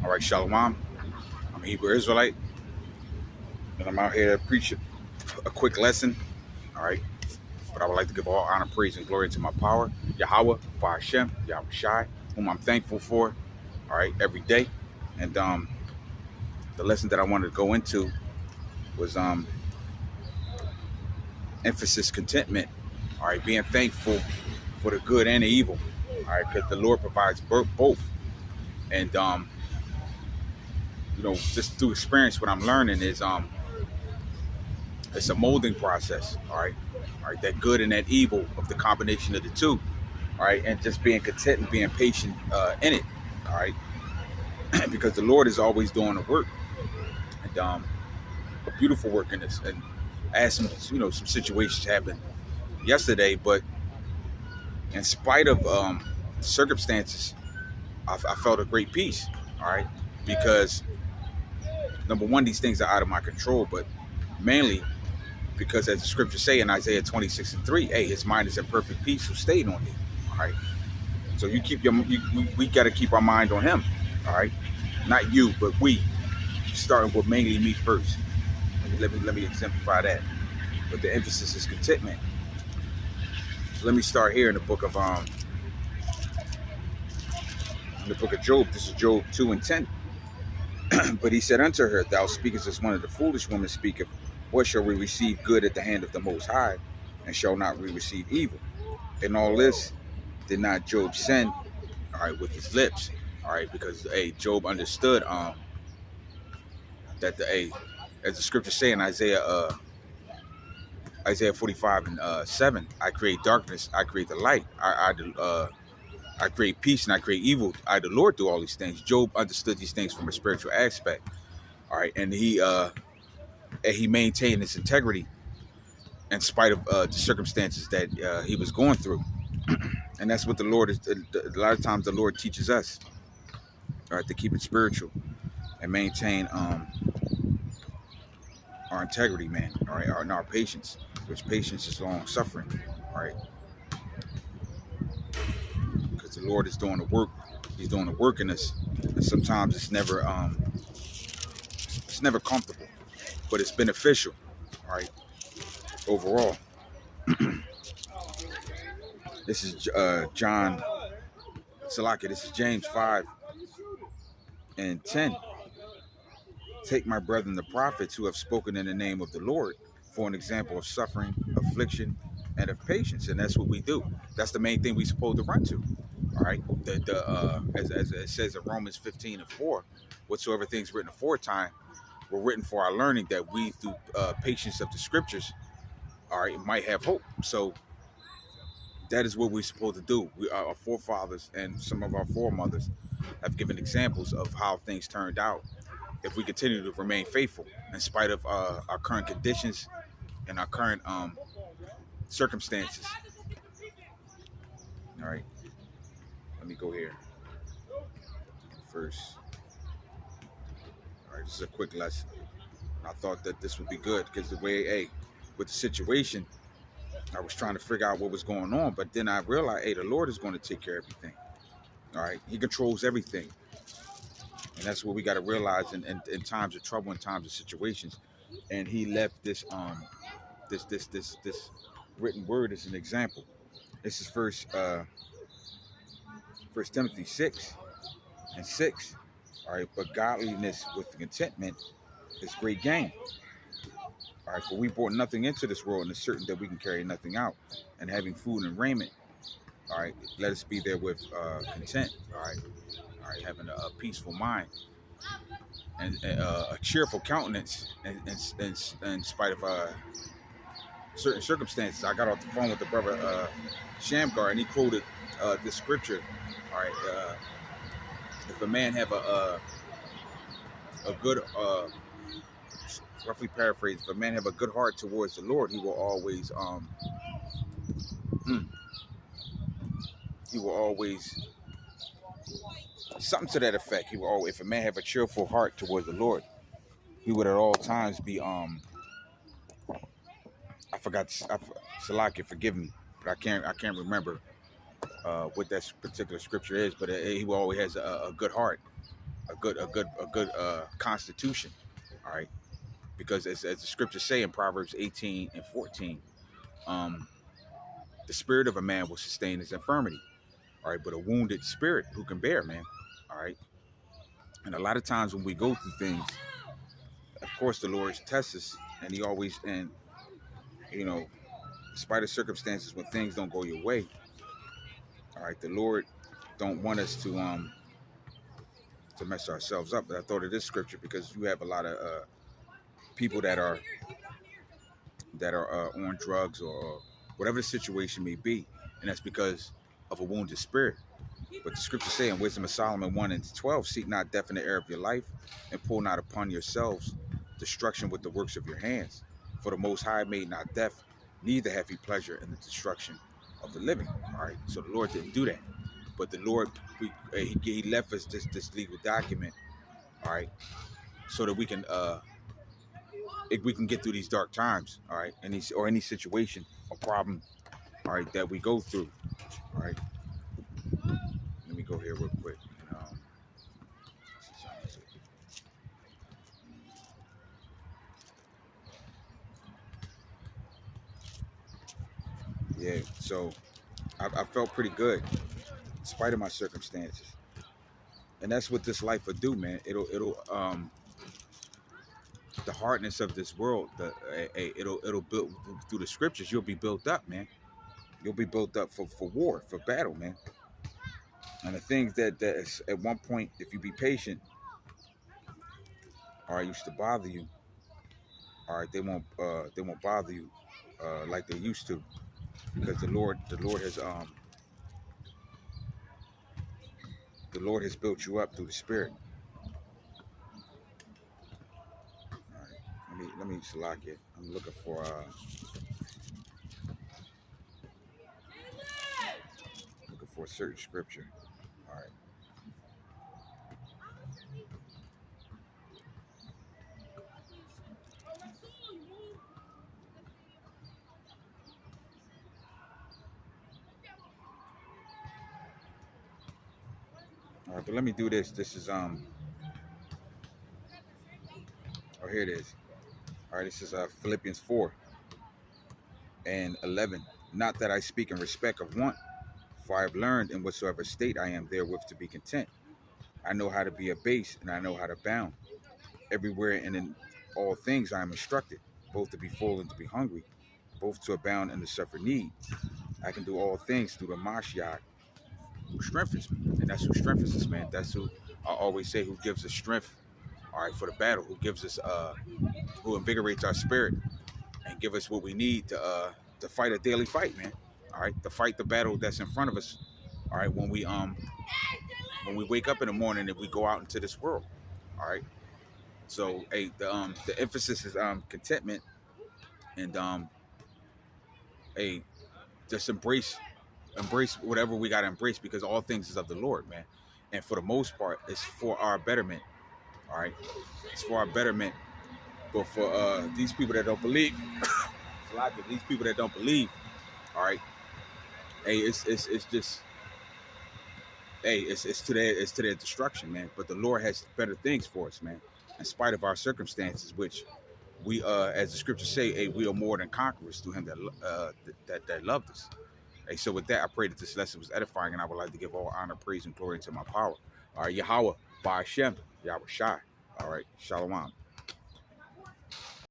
All right, Shalom. I'm a Hebrew Israelite, and I'm out here to preach a quick lesson. All right, but I would like to give all honor, praise, and glory to my power, Yahweh, Hashem, Yahweh Shai, whom I'm thankful for. All right, every day. And the lesson that I wanted to go into was emphasis contentment. All right, being thankful for the good and the evil. All right, because the Lord provides both. And just through experience, what I'm learning is it's a molding process. All right, that good and that evil of the combination of the two. All right, and just being content and being patient in it. All right, because the Lord is always doing the work, and a beautiful work in this. And I had some situations happen yesterday, but in spite of circumstances, I felt a great peace. All right, because number one, these things are out of my control, but mainly because, as the scriptures say in Isaiah 26:3, hey, his mind is in perfect peace who stayed on thee. All right, so we got to keep our mind on him. All right, not you, but we, starting with mainly me first. Let me exemplify that. But the emphasis is contentment. So let me start here in the book of Job. This is Job 2:10. But he said unto her, Thou speakest as one of the foolish women speaketh. What shall we receive good at the hand of the Most High, and shall not we receive evil? And all this did not Job sin, all right, with his lips, all right, because Job understood that as the scriptures say in Isaiah 45:7, I create darkness, I create the light, I create peace and I create evil. I, the Lord, do all these things. Job understood these things from a spiritual aspect. All right, and he maintained his integrity in spite of the circumstances that he was going through. And that's what the Lord is. A lot of times, the Lord teaches us, all right, to keep it spiritual and maintain our integrity, man. All right, and our patience, which patience is long suffering. All right. The Lord is doing the work. He's doing the work in us, and sometimes it's never comfortable, but it's beneficial. All right, overall. This is John Salaki. This is James 5:10. Take my brethren the prophets who have spoken in the name of the Lord for an example of suffering, affliction, and of patience, and that's what we do. That's the main thing we're supposed to run to. All right, as it says in Romans 15:4, whatsoever things written aforetime were written for our learning, that we through patience of the scriptures, all right, might have hope. So that is what we're supposed to do. Our forefathers and some of our foremothers have given examples of how things turned out if we continue to remain faithful in spite of our current conditions and our current circumstances. All right, let me go here first. All right, this is a quick lesson. I thought that this would be good because the way, with the situation, I was trying to figure out what was going on, but then I realized, the Lord is going to take care of everything. All right, He controls everything, and that's what we got to realize in times of trouble, in times of situations. And He left this written word as an example. This is First Timothy 6:6. All right, but godliness with contentment is great gain. All right, for we brought nothing into this world, and it's certain that we can carry nothing out. And having food and raiment, all right, let us be therewith content. All right, having a peaceful mind and a cheerful countenance in spite of certain circumstances. I got off the phone with the brother Shamgar, and he quoted this scripture. All right, if a man have a good roughly paraphrased, if a man have a good heart towards the Lord, he will always something to that effect. He will always, if a man have a cheerful heart towards the Lord, he would at all times be I forgot, Salaki, forgive me, but I can't remember what that particular scripture is, but he will always has a good heart. a good constitution. All right, because as the scriptures say in Proverbs 18 and 14, um, the spirit of a man will sustain his infirmity. All right, but a wounded spirit who can bear, man. All right, and a lot of times when we go through things, of course, the Lord tests us, and He always, and you know, despite of circumstances when things don't go your way, all right, the Lord don't want us to mess ourselves up. But I thought of this scripture because you have a lot of people that are on drugs or whatever the situation may be, and that's because of a wounded spirit. But the scriptures say in Wisdom of Solomon 1 and 12, seek not death in the air of your life, and pull not upon yourselves destruction with the works of your hands. For the Most High made not death, neither have He pleasure in the destruction of the living. All right, so the Lord didn't do that. But the Lord, He left us this legal document, all right, so that we can get through these dark times, all right, any situation or problem, all right, that we go through, all right. Let me go here real quick. Yeah, so I felt pretty good in spite of my circumstances, and that's what this life will do, man. It'll the hardness of this world, it'll build through the scriptures. You'll be built up, man. You'll be built up for war, for battle, man. And the things that at one point, if you be patient, all right, used to bother you, all right, they won't bother you like they used to, because the Lord has built you up through the Spirit. All right, let me select it. I'm looking for a certain scripture. All right. All right, but let me do this. This is oh, here it is. All right, this is Philippians 4 and 11. Not that I speak in respect of want, for I have learned in whatsoever state I am therewith to be content. I know how to be abased, and I know how to abound. Everywhere and in all things I am instructed, both to be full and to be hungry, both to abound and to suffer need. I can do all things through the Mashiach who strengthens me. And that's who strengthens us, man. That's who I always say, who gives us strength, all right, for the battle, who gives us who invigorates our spirit and give us what we need to fight a daily fight, man. All right, to fight the battle that's in front of us. All right, when we wake up in the morning and we go out into this world. All right. So the emphasis is contentment, and just embrace whatever we gotta embrace, because all things is of the Lord, man. And for the most part, it's for our betterment. All right, it's for our betterment. But for these people that don't believe, these people that don't believe, all right, hey, it's just, hey, it's to their destruction, man. But the Lord has better things for us, man. In spite of our circumstances, which we, as the scriptures say, hey, we are more than conquerors through Him that loved us. Hey, so with that, I pray that this lesson was edifying, and I would like to give all honor, praise, and glory to my power. All right, Yahweh, Ba'ashem, Yahweh Shai. All right, Shalom.